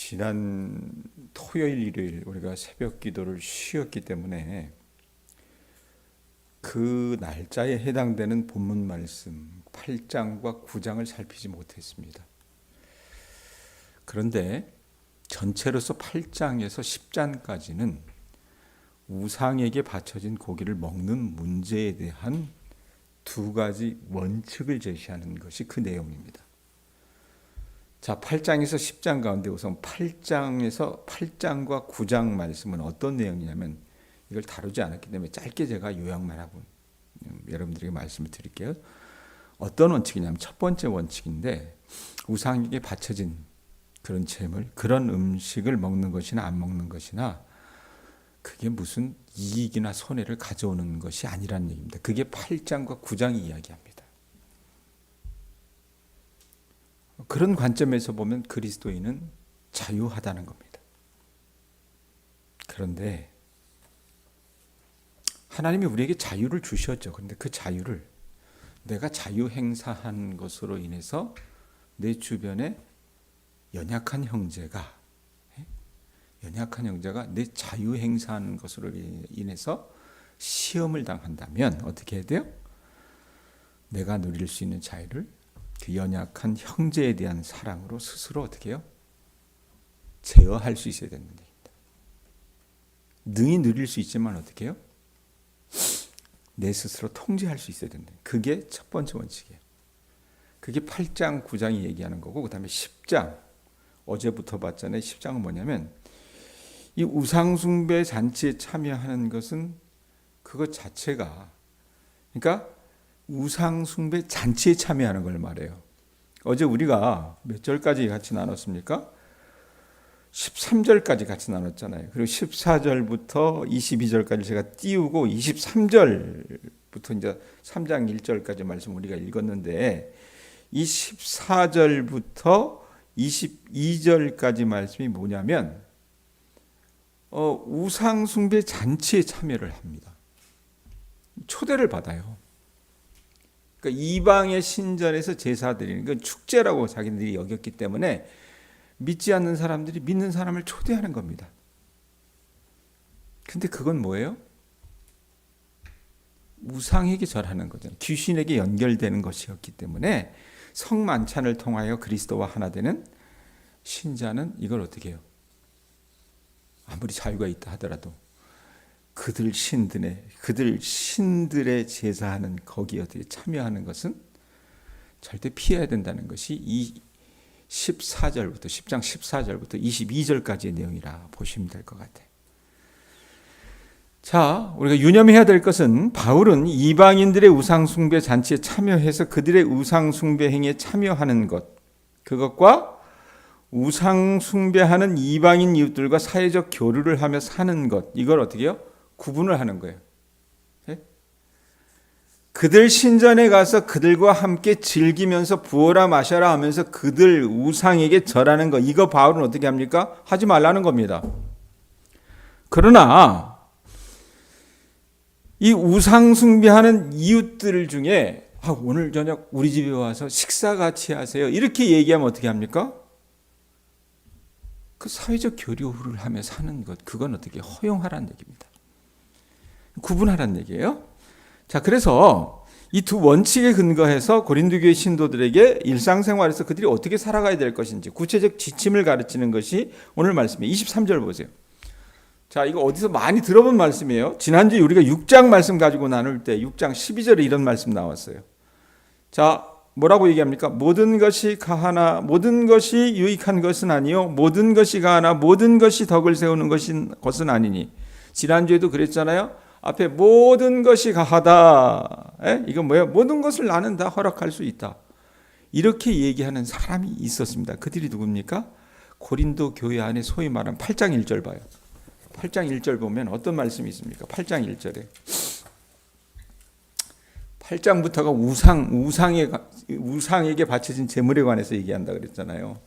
지난 토요일, 일요일 우리가 새벽 기도를 쉬었기 때문에 그 날짜에 해당되는 본문 말씀 8장과 9장을 살피지 못했습니다. 그런데 전체로서 8장에서 10장까지는 우상에게 바쳐진 고기를 먹는 문제에 대한 두 가지 원칙을 제시하는 것이 그 내용입니다. 자, 8장에서 10장 가운데 우선 8장과 9장 말씀은 어떤 내용이냐면 이걸 다루지 않았기 때문에 짧게 제가 요약만 하고 여러분들에게 말씀을 드릴게요. 어떤 원칙이냐면 첫 번째 원칙인데 우상에게 바쳐진 그런 재물, 그런 음식을 먹는 것이나 안 먹는 것이나 그게 무슨 이익이나 손해를 가져오는 것이 아니라는 얘기입니다. 그게 8장과 9장이 이야기합니다. 그런 관점에서 보면 그리스도인은 자유하다는 겁니다. 그런데 하나님이 우리에게 자유를 주셨죠. 그런데 그 자유를 내가 자유 행사한 것으로 인해서 내 주변에 연약한 형제가 내 자유 행사하는 것으로 인해서 시험을 당한다면 어떻게 해야 돼요? 내가 누릴 수 있는 자유를 그 연약한 형제에 대한 사랑으로 스스로 어떻게 해요? 제어할 수 있어야 되는 얘기입니다. 능히 누릴 수 있지만 어떻게 해요? 내 스스로 통제할 수 있어야 된다. 그게 첫 번째 원칙이에요. 그게 8장, 9장이 얘기하는 거고 그 다음에 10장, 어제부터 봤잖아요. 10장은 뭐냐면 이 우상숭배 잔치에 참여하는 것은 그것 자체가, 그러니까 우상숭배 잔치에 참여하는 걸 말해요. 어제 우리가 몇 절까지 같이 나눴습니까? 13절까지 같이 나눴잖아요. 그리고 14절부터 22절까지 제가 띄우고 23절부터 이제 3장 1절까지 말씀 우리가 읽었는데 이 14절부터 22절까지 말씀이 뭐냐면 우상숭배 잔치에 참여를 합니다. 초대를 받아요. 그러니까 이방의 신전에서 제사 드리는 건 축제라고 자기들이 여겼기 때문에 믿지 않는 사람들이 믿는 사람을 초대하는 겁니다. 근데 그건 뭐예요? 우상에게 절하는 거잖아요. 귀신에게 연결되는 것이었기 때문에 성만찬을 통하여 그리스도와 하나 되는 신자는 이걸 어떻게 해요? 아무리 자유가 있다 하더라도 그들 신들의 제사하는 거기에 어떻게 참여하는 것은 절대 피해야 된다는 것이 이 10장 14절부터 22절까지의 내용이라 보시면 될 것 같아요. 자, 우리가 유념해야 될 것은 바울은 이방인들의 우상숭배 잔치에 참여해서 그들의 우상숭배 행위에 참여하는 것, 그것과 우상숭배하는 이방인 이웃들과 사회적 교류를 하며 사는 것, 이걸 어떻게 해요? 구분을 하는 거예요. 네? 그들 신전에 가서 그들과 함께 즐기면서 부어라 마셔라 하면서 그들 우상에게 절하는 것, 이거 바울은 어떻게 합니까? 하지 말라는 겁니다. 그러나 이 우상숭배하는 이웃들 중에 오늘 저녁 우리 집에 와서 식사 같이 하세요, 이렇게 얘기하면 어떻게 합니까? 그 사회적 교류를 하며 사는 것, 그건 어떻게 허용하라는 얘기입니다. 구분하라는 얘기예요. 자, 그래서 이 두 원칙에 근거해서 고린도 교회 신도들에게 일상생활에서 그들이 어떻게 살아가야 될 것인지 구체적 지침을 가르치는 것이 오늘 말씀이에요. 23절 보세요. 자, 이거 어디서 많이 들어본 말씀이에요. 지난주에 우리가 6장 말씀 가지고 나눌 때 6장 12절에 이런 말씀 나왔어요. 자, 뭐라고 얘기합니까? 모든 것이 가하나 모든 것이 유익한 것은 아니요 모든 것이 가하나 모든 것이 덕을 세우는 것은 아니니. 지난주에도 그랬잖아요. 앞에 모든 것이 가하다. 이건 뭐예요? 모든 것을 나는 다 허락할 수 있다. 이렇게 얘기하는 사람이 있었습니다. 그들이 누굽니까? 고린도 교회 안에 소위 말하는 8장 1절 봐요. 8장 1절 보면 어떤 말씀이 있습니까? 8장 1절에 8장부터가 우상에게 바쳐진 제물에 관해서 얘기한다 그랬잖아요.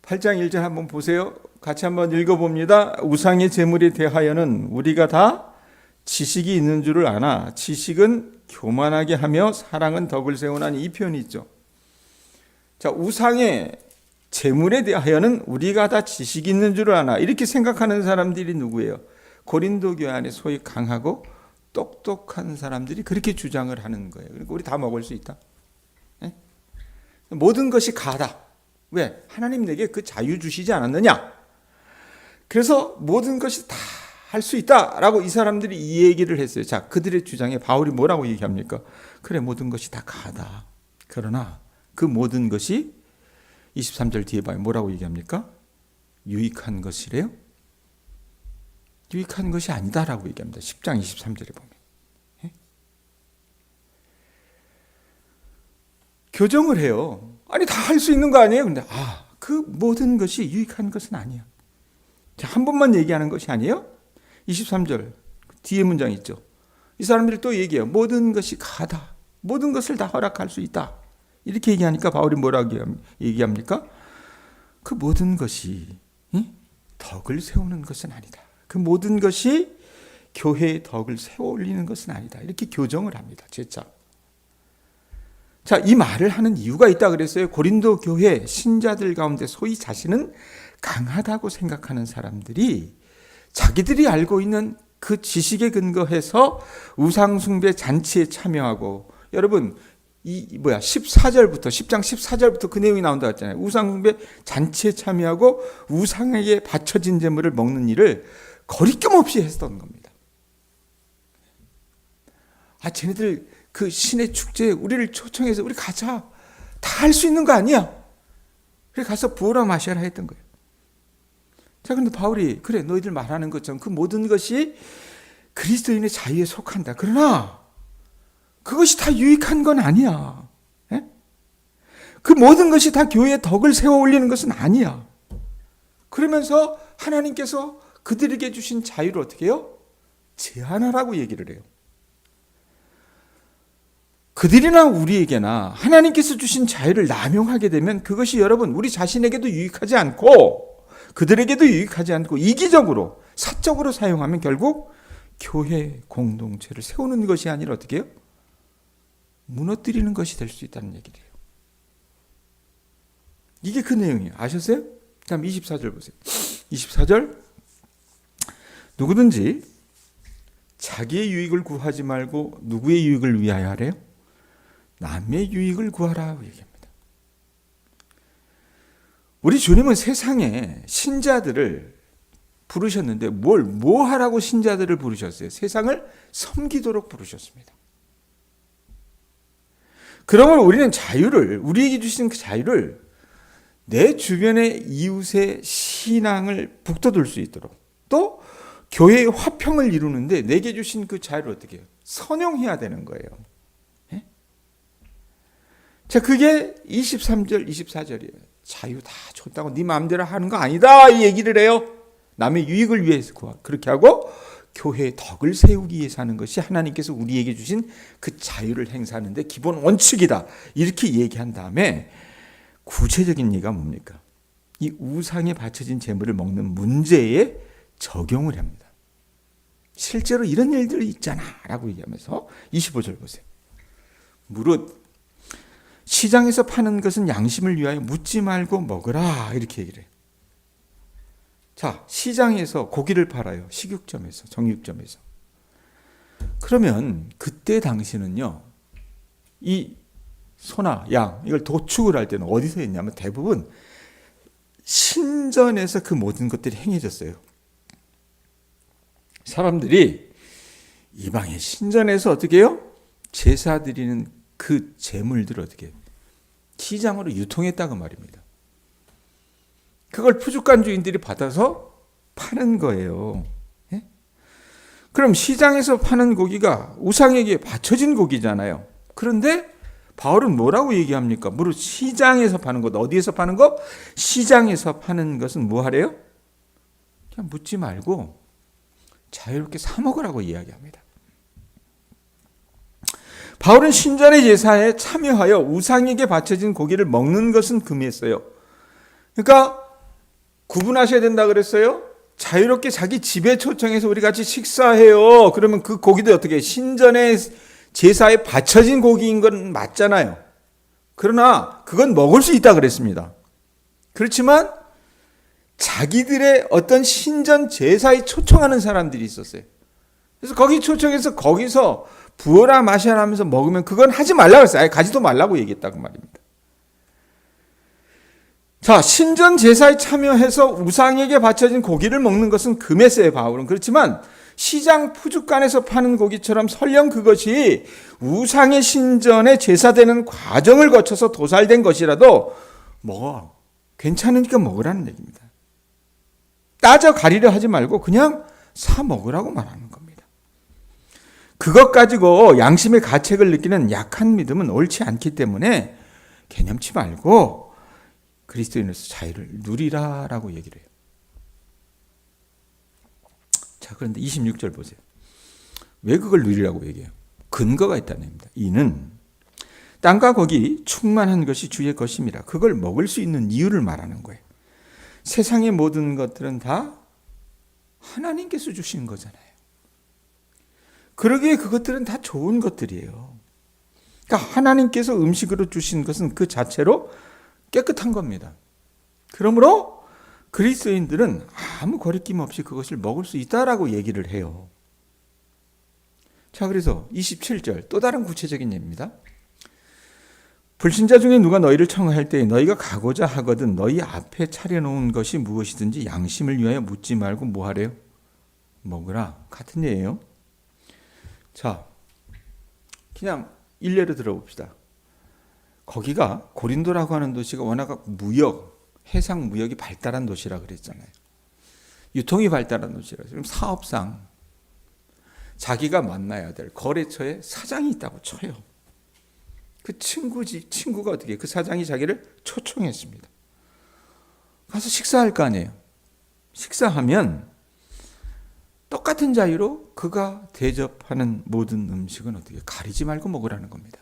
8장 1절 한번 보세요. 같이 한번 읽어봅니다. 우상의 제물에 대하여는 우리가 다 지식이 있는 줄을 아나 지식은 교만하게 하며 사랑은 덕을 세우나니, 이 표현이 있죠. 자, 우상의 재물에 대하여는 우리가 다 지식이 있는 줄 아나, 이렇게 생각하는 사람들이 누구예요? 고린도 교회 안에 소위 강하고 똑똑한 사람들이 그렇게 주장을 하는 거예요. 그러니까 우리 다 먹을 수 있다. 네? 모든 것이 가다. 왜? 하나님 내게 그 자유 주시지 않았느냐? 그래서 모든 것이 다 할 수 있다라고 이 사람들이 이 얘기를 했어요. 자, 그들의 주장에 바울이 뭐라고 얘기합니까? 그래, 모든 것이 다 가다. 그러나 그 모든 것이 23절 뒤에 봐요. 뭐라고 얘기합니까? 유익한 것이래요? 유익한 것이 아니다라고 얘기합니다. 10장 23절에 보면. 예? 교정을 해요. 아니, 다 할 수 있는 거 아니에요? 근데 그 모든 것이 유익한 것은 아니야. 자, 한 번만 얘기하는 것이 아니에요? 23절 뒤에 문장 있죠. 이 사람들이 또 얘기해요. 모든 것이 가다. 모든 것을 다 허락할 수 있다. 이렇게 얘기하니까 바울이 뭐라고 얘기합니까? 그 모든 것이 덕을 세우는 것은 아니다. 그 모든 것이 교회의 덕을 세워 올리는 것은 아니다. 이렇게 교정을 합니다. 재차. 자, 이 말을 하는 이유가 있다 그랬어요. 고린도 교회 신자들 가운데 소위 자신은 강하다고 생각하는 사람들이 자기들이 알고 있는 그 지식에 근거해서 우상숭배 잔치에 참여하고, 여러분 14절부터 10장 14절부터 그 내용이 나온다 했잖아요. 우상숭배 잔치에 참여하고 우상에게 바쳐진 제물을 먹는 일을 거리낌 없이 했던 겁니다. 쟤네들 그 신의 축제에 우리를 초청해서 우리 가자. 다 할 수 있는 거 아니야? 그래 가서 부어라 마셔라 했던 거예요. 자, 그런데 바울이 그래 너희들 말하는 것처럼 그 모든 것이 그리스도인의 자유에 속한다. 그러나 그것이 다 유익한 건 아니야. 에? 그 모든 것이 다 교회의 덕을 세워 올리는 것은 아니야. 그러면서 하나님께서 그들에게 주신 자유를 어떻게 해요? 제한하라고 얘기를 해요. 그들이나 우리에게나 하나님께서 주신 자유를 남용하게 되면 그것이 여러분 우리 자신에게도 유익하지 않고 그들에게도 유익하지 않고 이기적으로 사적으로 사용하면 결국 교회 공동체를 세우는 것이 아니라 어떻게 해요? 무너뜨리는 것이 될 수 있다는 얘기예요. 이게 그 내용이에요. 아셨어요? 다음 24절 보세요. 24절 누구든지 자기의 유익을 구하지 말고 누구의 유익을 위하여 하래요? 남의 유익을 구하라고 얘기합니다. 우리 주님은 세상에 신자들을 부르셨는데 뭐 하라고 신자들을 부르셨어요? 세상을 섬기도록 부르셨습니다. 그러면 우리는 자유를, 우리에게 주신 그 자유를 내 주변의 이웃의 신앙을 북돋을 수 있도록 또 교회의 화평을 이루는데 내게 주신 그 자유를 어떻게 해요? 선용해야 되는 거예요. 예? 자, 그게 23절, 24절이에요. 자유 다 줬다고 네 마음대로 하는 거 아니다 이 얘기를 해요. 남의 유익을 위해서 그렇게 하고 교회의 덕을 세우기 위해서 하는 것이 하나님께서 우리에게 주신 그 자유를 행사하는데 기본 원칙이다. 이렇게 얘기한 다음에 구체적인 예가 뭡니까? 이 우상에 바쳐진 제물을 먹는 문제에 적용을 합니다. 실제로 이런 일들이 있잖아 라고 얘기하면서 25절 보세요. 무릇 시장에서 파는 것은 양심을 위하여 묻지 말고 먹으라 이렇게 얘기를 해요. 자, 시장에서 고기를 팔아요. 식육점에서, 정육점에서. 그러면 그때 당시는요, 이 소나 양 이걸 도축을 할 때는 어디서 했냐면 대부분 신전에서 그 모든 것들이 행해졌어요. 사람들이 이방의 신전에서 어떻게 해요? 제사 드리는 그 제물들을 어떻게 해요? 시장으로 유통했다고 말입니다. 그걸 푸주간 주인들이 받아서 파는 거예요. 예? 그럼 시장에서 파는 고기가 우상에게 바쳐진 고기잖아요. 그런데 바울은 뭐라고 얘기합니까? 무릇 시장에서 파는 것, 어디에서 파는 것? 시장에서 파는 것은 뭐 하래요? 그냥 묻지 말고 자유롭게 사 먹으라고 이야기합니다. 바울은 신전의 제사에 참여하여 우상에게 바쳐진 고기를 먹는 것은 금했어요. 그러니까 구분하셔야 된다 그랬어요. 자유롭게 자기 집에 초청해서 우리 같이 식사해요. 그러면 그 고기도 어떻게 신전의 제사에 바쳐진 고기인 건 맞잖아요. 그러나 그건 먹을 수 있다 그랬습니다. 그렇지만 자기들의 어떤 신전 제사에 초청하는 사람들이 있었어요. 그래서 거기 초청해서 거기서 부어라 마셔라 하면서 먹으면 그건 하지 말라고 했어요. 아예 가지도 말라고 얘기했다고 말입니다. 자, 신전 제사에 참여해서 우상에게 바쳐진 고기를 먹는 것은 금했어요, 바울은. 그렇지만 시장 푸주간에서 파는 고기처럼 설령 그것이 우상의 신전에 제사되는 과정을 거쳐서 도살된 것이라도 먹어. 괜찮으니까 먹으라는 얘기입니다. 따져 가리려 하지 말고 그냥 사 먹으라고 말하는 겁니다. 그것 가지고 양심의 가책을 느끼는 약한 믿음은 옳지 않기 때문에 개념치 말고 그리스도인으로서 자유를 누리라라고 얘기를 해요. 자, 그런데 26절 보세요. 왜 그걸 누리라고 얘기해요? 근거가 있다는 얘기입니다. 이는 땅과 거기 충만한 것이 주의 것임이라. 그걸 먹을 수 있는 이유를 말하는 거예요. 세상의 모든 것들은 다 하나님께서 주신 거잖아요. 그러기에 그것들은 다 좋은 것들이에요. 그러니까 하나님께서 음식으로 주신 것은 그 자체로 깨끗한 겁니다. 그러므로 그리스도인들은 아무 거리낌 없이 그것을 먹을 수 있다라고 얘기를 해요. 자, 그래서 27절 또 다른 구체적인 예입니다. 불신자 중에 누가 너희를 청할 때 너희가 가고자 하거든 너희 앞에 차려놓은 것이 무엇이든지 양심을 위하여 묻지 말고 뭐 하래요? 먹으라. 같은 예예요. 자, 그냥 일례로 들어봅시다. 거기가 고린도라고 하는 도시가 워낙 해상 무역이 발달한 도시라 그랬잖아요. 유통이 발달한 도시라. 지금 사업상 자기가 만나야 될 거래처에 사장이 있다고 쳐요. 그 친구가 어떻게 그 사장이 자기를 초청했습니다. 가서 식사할 거 아니에요. 식사하면 똑같은 자유로 그가 대접하는 모든 음식은 어떻게 가리지 말고 먹으라는 겁니다.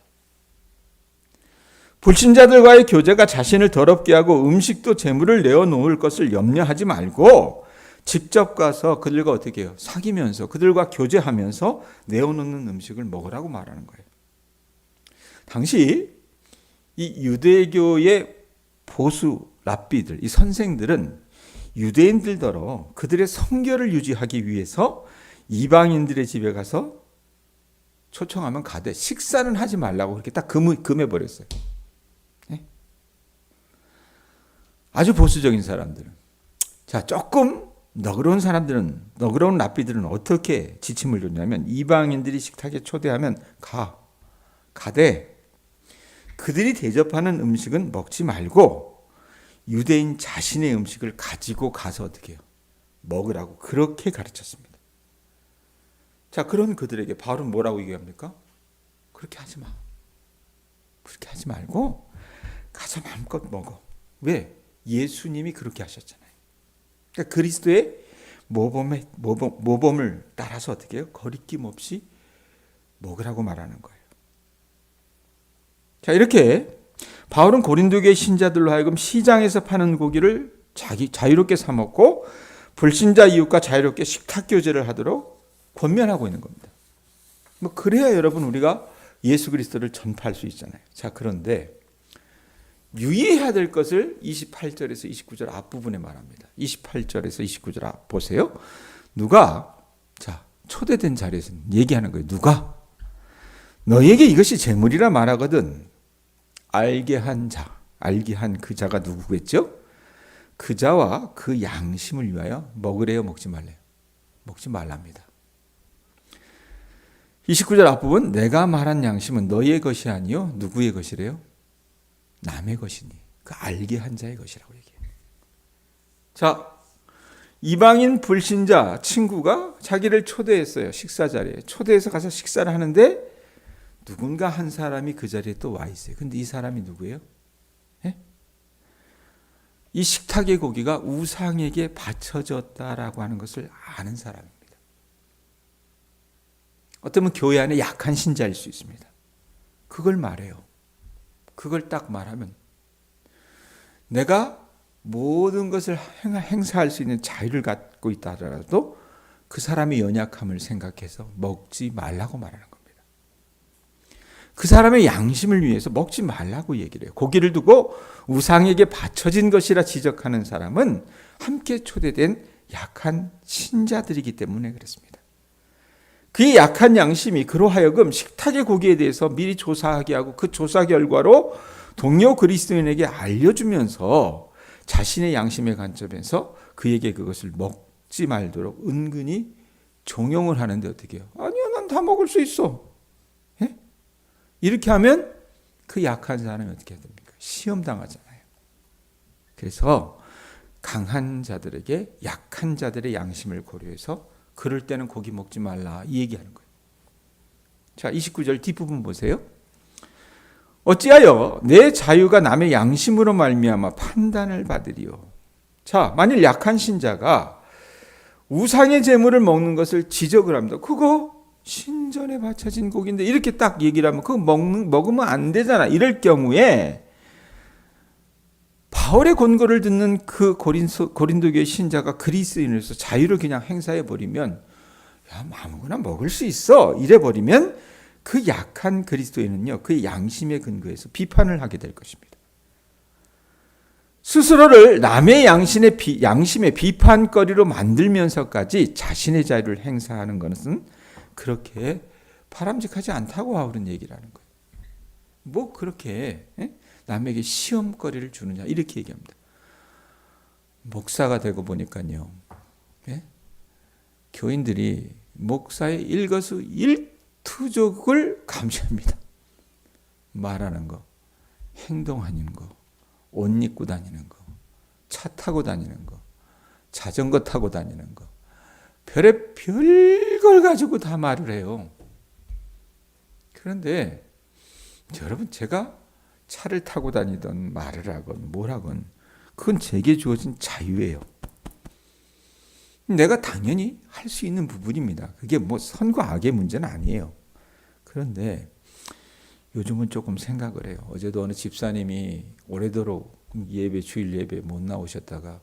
불신자들과의 교제가 자신을 더럽게 하고 음식도 재물을 내어놓을 것을 염려하지 말고 직접 가서 그들과 어떻게 해요? 사귀면서 그들과 교제하면서 내어놓는 음식을 먹으라고 말하는 거예요. 당시 이 유대교의 보수 랍비들, 이 선생들은 유대인들더러 그들의 성결을 유지하기 위해서 이방인들의 집에 가서 초청하면 가되 식사는 하지 말라고 그렇게 딱 금해버렸어요. 네? 아주 보수적인 사람들은. 자, 조금 너그러운 사람들은, 너그러운 랍비들은 어떻게 지침을 줬냐면 이방인들이 식탁에 초대하면 가되 그들이 대접하는 음식은 먹지 말고 유대인 자신의 음식을 가지고 가서 어떻게 해요? 먹으라고 그렇게 가르쳤습니다. 자, 그런 그들에게 바울은 뭐라고 얘기합니까? 그렇게 하지 마. 그렇게 하지 말고 가서 마음껏 먹어. 왜? 예수님이 그렇게 하셨잖아요. 그러니까 그리스도의 모범을 따라서 어떻게 해요? 거리낌 없이 먹으라고 말하는 거예요. 자, 이렇게 바울은 고린도교의 신자들로 하여금 시장에서 파는 고기를 자유롭게 사 먹고 불신자 이웃과 자유롭게 식탁 교제를 하도록 권면하고 있는 겁니다. 뭐 그래야 여러분 우리가 예수 그리스도를 전파할 수 있잖아요. 자, 그런데 유의해야 될 것을 28절에서 29절 앞부분에 말합니다. 28절에서 29절 보세요. 누가 초대된 자리에서 얘기하는 거예요. 누가 너희에게 이것이 재물이라 말하거든 알게 한 그 자가 누구겠죠? 그 자와 그 양심을 위하여 먹으래요, 먹지 말래요? 먹지 말랍니다. 29절 앞부분 내가 말한 양심은 너희의 것이 아니요 누구의 것이래요? 남의 것이니 그 알게 한 자의 것이라고 얘기해요. 자, 이방인 불신자 친구가 자기를 초대했어요. 식사 자리에 초대해서 가서 식사를 하는데 누군가 한 사람이 그 자리에 또 와 있어요. 근데 이 사람이 누구예요? 예? 이 식탁의 고기가 우상에게 바쳐졌다라고 하는 것을 아는 사람입니다. 어쩌면 교회 안에 약한 신자일 수 있습니다. 그걸 말해요. 그걸 딱 말하면 내가 모든 것을 행사할 수 있는 자유를 갖고 있다 하더라도 그 사람의 연약함을 생각해서 먹지 말라고 말하는 겁니다. 그 사람의 양심을 위해서 먹지 말라고 얘기를 해요. 고기를 두고 우상에게 바쳐진 것이라 지적하는 사람은 함께 초대된 약한 신자들이기 때문에 그렇습니다. 그의 약한 양심이 그로 하여금 식탁의 고기에 대해서 미리 조사하게 하고 그 조사 결과로 동료 그리스도인에게 알려주면서 자신의 양심의 관점에서 그에게 그것을 먹지 말도록 은근히 종용을 하는데 어떻게 해요? 아니요, 난 다 먹을 수 있어. 예? 이렇게 하면 그 약한 사람이 어떻게 해야 됩니까? 시험당하잖아요. 그래서 강한 자들에게 약한 자들의 양심을 고려해서 그럴 때는 고기 먹지 말라 이 얘기하는 거예요. 자, 29절 뒷부분 보세요. 어찌하여 내 자유가 남의 양심으로 말미암아 판단을 받으리요. 자, 만일 약한 신자가 우상의 제물을 먹는 것을 지적을 합니다. 그거 신전에 바쳐진 고기인데 이렇게 딱 얘기를 하면 그거 먹으면 안 되잖아. 이럴 경우에 바울의 권고를 듣는 그 고린도교의 신자가 그리스도인으로서 자유를 그냥 행사해 버리면 야, 아무거나 먹을 수 있어 이래 버리면 그 약한 그리스도인은요, 그 양심의 근거에서 비판을 하게 될 것입니다. 스스로를 남의 양심의 비판거리로 만들면서까지 자신의 자유를 행사하는 것은 그렇게 바람직하지 않다고 바울은 얘기를 하는 거예요. 뭐 그렇게 남에게 시험거리를 주느냐 이렇게 얘기합니다. 목사가 되고 보니까요, 교인들이 목사의 일거수일투족을 감시합니다. 말하는 거, 행동하는 거, 옷 입고 다니는 거, 차 타고 다니는 거, 자전거 타고 다니는 거, 별걸 가지고 다 말을 해요. 그런데 여러분, 제가 차를 타고 다니던 말을 하건 뭘 하건 그건 제게 주어진 자유예요. 내가 당연히 할 수 있는 부분입니다. 그게 뭐 선과 악의 문제는 아니에요. 그런데 요즘은 조금 생각을 해요. 어제도 어느 집사님이 오래도록 주일 예배 못 나오셨다가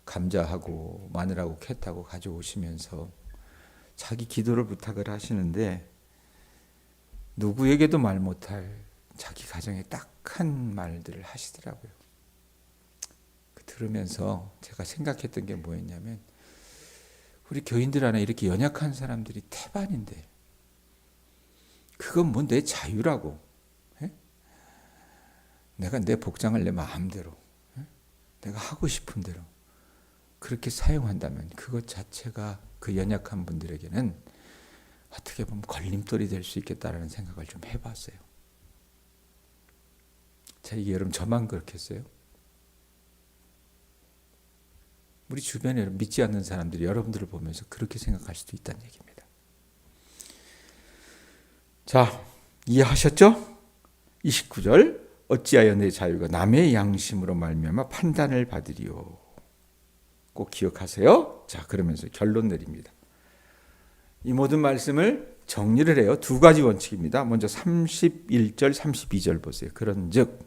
감자하고 마늘하고 캣하고 가져오시면서 자기 기도를 부탁을 하시는데 누구에게도 말 못할 자기 가정에 딱한 말들을 하시더라고요. 들으면서 제가 생각했던 게 뭐였냐면 우리 교인들 안에 이렇게 연약한 사람들이 태반인데 그건 뭐 내 자유라고, 내가 내 복장을 내 마음대로, 내가 하고 싶은 대로 그렇게 사용한다면 그것 자체가 그 연약한 분들에게는 어떻게 보면 걸림돌이 될 수 있겠다라는 생각을 좀 해봤어요. 자, 이게 여러분 저만 그렇겠어요? 우리 주변에 믿지 않는 사람들이 여러분들을 보면서 그렇게 생각할 수도 있다는 얘기입니다. 자, 이해하셨죠? 29절 어찌하여 내 자유가 남의 양심으로 말미암아 판단을 받으리요. 꼭 기억하세요. 자, 그러면서 결론 내립니다. 이 모든 말씀을 정리를 해요. 두 가지 원칙입니다. 먼저 31절, 32절 보세요. 그런즉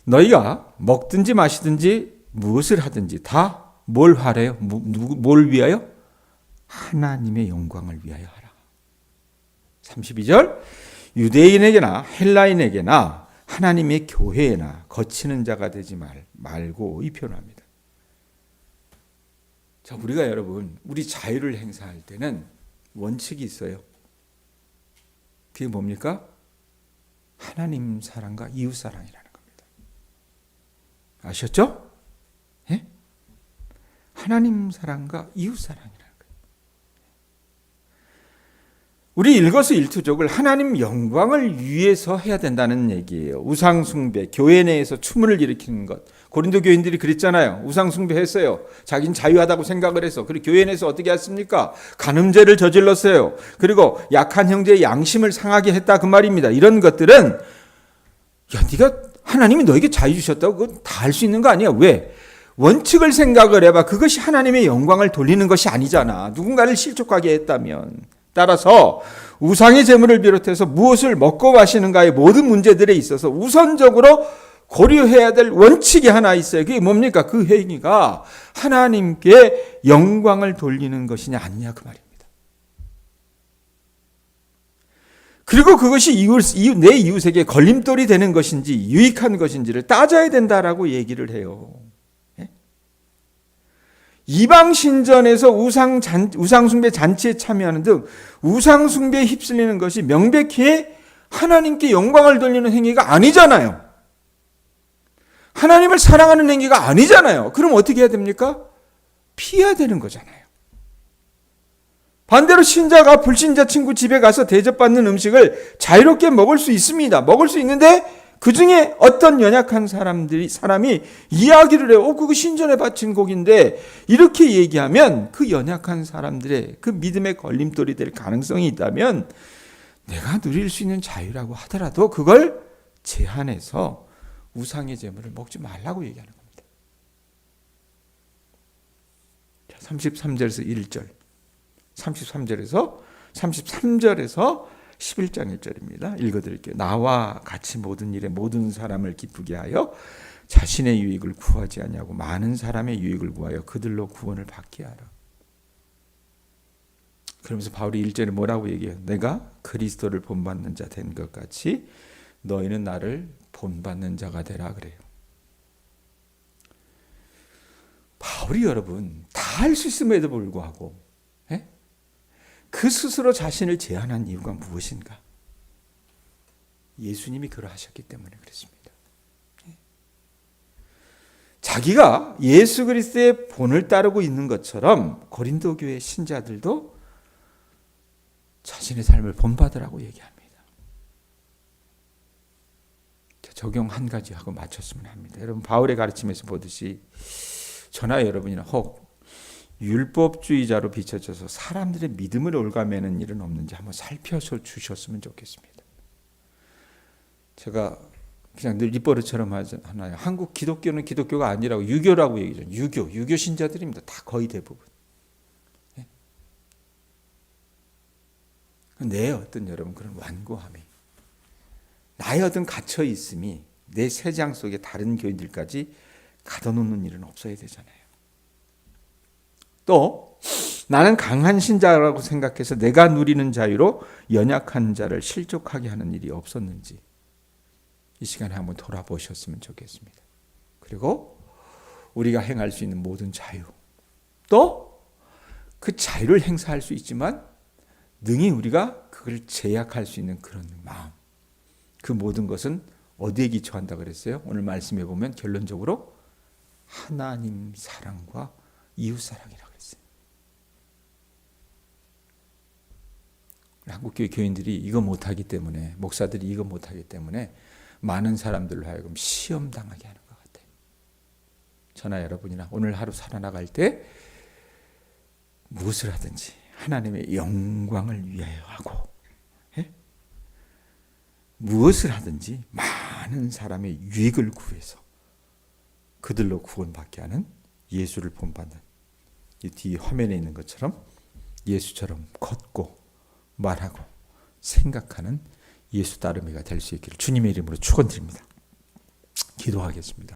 너희가 먹든지 마시든지 무엇을 하든지 다 뭘 하래요? 뭘 위하여? 하나님의 영광을 위하여 하라. 32절 유대인에게나 헬라인에게나 하나님의 교회에나 거치는 자가 되지 말고 이 표현합니다. 자, 우리가 여러분 우리 자유를 행사할 때는 원칙이 있어요. 그게 뭡니까? 하나님 사랑과 이웃 사랑이라는 겁니다. 아셨죠? 예? 하나님 사랑과 이웃 사랑이라는 거예요. 우리 일거수일투족을 하나님 영광을 위해서 해야 된다는 얘기예요. 우상 숭배, 교회 내에서 추문을 일으키는 것. 고린도 교인들이 그랬잖아요. 우상 숭배했어요. 자기는 자유하다고 생각을 해서. 그리고 교회 내에서 어떻게 했습니까? 간음죄를 저질렀어요. 그리고 약한 형제의 양심을 상하게 했다 그 말입니다. 이런 것들은 야, 네가 하나님이 너에게 자유 주셨다고 그건 다 할 수 있는 거 아니야. 왜? 원칙을 생각을 해봐. 그것이 하나님의 영광을 돌리는 것이 아니잖아. 누군가를 실족하게 했다면. 따라서 우상의 제물을 비롯해서 무엇을 먹고 마시는가의 모든 문제들에 있어서 우선적으로 고려해야 될 원칙이 하나 있어요. 그게 뭡니까? 그 행위가 하나님께 영광을 돌리는 것이냐 아니냐 그 말입니다. 그리고 그것이 내 이웃에게 걸림돌이 되는 것인지 유익한 것인지를 따져야 된다라고 얘기를 해요. 이방 신전에서 우상숭배 잔치에 참여하는 등 우상숭배에 휩쓸리는 것이 명백히 하나님께 영광을 돌리는 행위가 아니잖아요. 하나님을 사랑하는 행위가 아니잖아요. 그럼 어떻게 해야 됩니까? 피해야 되는 거잖아요. 반대로 신자가 불신자 친구 집에 가서 대접받는 음식을 자유롭게 먹을 수 있습니다. 먹을 수 있는데 그 중에 어떤 연약한 사람이 이야기를 해요. 그거 신전에 바친 곡인데 이렇게 얘기하면 그 연약한 사람들의 그 믿음의 걸림돌이 될 가능성이 있다면 내가 누릴 수 있는 자유라고 하더라도 그걸 제한해서 우상의 제물을 먹지 말라고 얘기하는 겁니다. 33절에서 1절, 33절에서 11장 1절입니다. 읽어드릴게요. 나와 같이 모든 일에 모든 사람을 기쁘게 하여 자신의 유익을 구하지 아니하고 많은 사람의 유익을 구하여 그들로 구원을 받게 하라. 그러면서 바울이 1절에 뭐라고 얘기해요? 내가 그리스도를 본받는 자 된 것 같이 너희는 나를 본받는 자가 되라 그래요. 바울이 여러분 다 할 수 있음에도 불구하고 그 스스로 자신을 제한한 이유가 무엇인가? 예수님이 그러하셨기 때문에 그렇습니다. 자기가 예수 그리스도의 본을 따르고 있는 것처럼 고린도 교회 신자들도 자신의 삶을 본받으라고 얘기합니다. 적용 한 가지 하고 마쳤으면 합니다. 여러분 바울의 가르침에서 보듯이 저나 여러분이나 혹 율법주의자로 비춰져서 사람들의 믿음을 올가매는 일은 없는지 한번 살펴서 주셨으면 좋겠습니다. 제가 그냥 늘 입버릇처럼 하나요. 한국 기독교는 기독교가 아니라고 유교라고 얘기하죠. 유교 신자들입니다. 다 거의 대부분. 내 어떤 여러분 그런 완고함이 나의 어떤 갇혀 있음이 내 세장 속에 다른 교인들까지 가둬놓는 일은 없어야 되잖아요. 또 나는 강한 신자라고 생각해서 내가 누리는 자유로 연약한 자를 실족하게 하는 일이 없었는지 이 시간에 한번 돌아보셨으면 좋겠습니다. 그리고 우리가 행할 수 있는 모든 자유, 또 그 자유를 행사할 수 있지만 능히 우리가 그걸 제약할 수 있는 그런 마음, 그 모든 것은 어디에 기초한다 그랬어요? 오늘 말씀해 보면 결론적으로 하나님 사랑과 이웃 사랑이라고 그랬어요. 한국교회 교인들이 이거 못하기 때문에, 목사들이 이거 못하기 때문에 많은 사람들로 하여금 시험당하게 하는 것 같아요. 저나 여러분이나 오늘 하루 살아나갈 때 무엇을 하든지 하나님의 영광을 위하여 하고, 무엇을 하든지 많은 사람의 유익을 구해서 그들로 구원받게 하는 예수를 본받는, 이 뒤 화면에 있는 것처럼 예수처럼 걷고 말하고 생각하는 예수 따르미가 될 수 있기를 주님의 이름으로 축원드립니다. 기도하겠습니다.